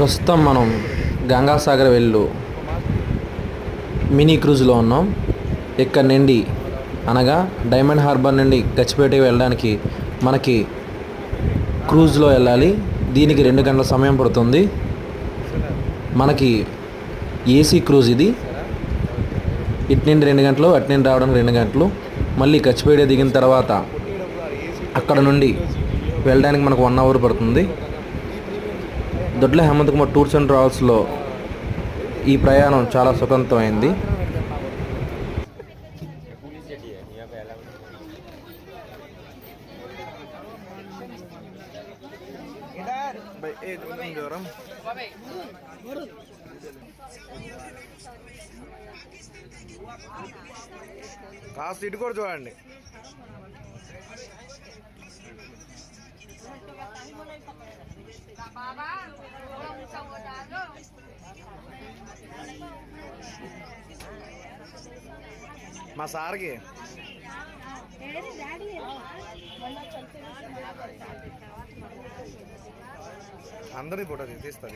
ప్రస్తుతం మనం గంగాసాగర్ వెళ్ళు మినీ క్రూజ్లో ఉన్నాం. ఇక్కడ నుండి అనగా డైమండ్ హార్బర్ నుండి గచ్చిపేటకి వెళ్ళడానికి మనకి క్రూజ్లో వెళ్ళాలి. దీనికి 2 గంటల సమయం పడుతుంది. మనకి ఏసీ క్రూజ్ ఇది. ఇటు నుండి 2 గంటలు, అటు నుండి రావడానికి 2 గంటలు. మళ్ళీ గచ్చిపేట దిగిన తర్వాత అక్కడ నుండి వెళ్ళడానికి మనకు 1 అవర్ పడుతుంది. దొడ్ల హేమంత్ కుమార్ టూర్స్ అండ్ ట్రావెల్స్లో ఈ ప్రయాణం చాలా సుఖవంతమైంది. కాస్త ఇటు కూడా చూడండి. మా సార్కి అందరి ఫోటో తీస్తా.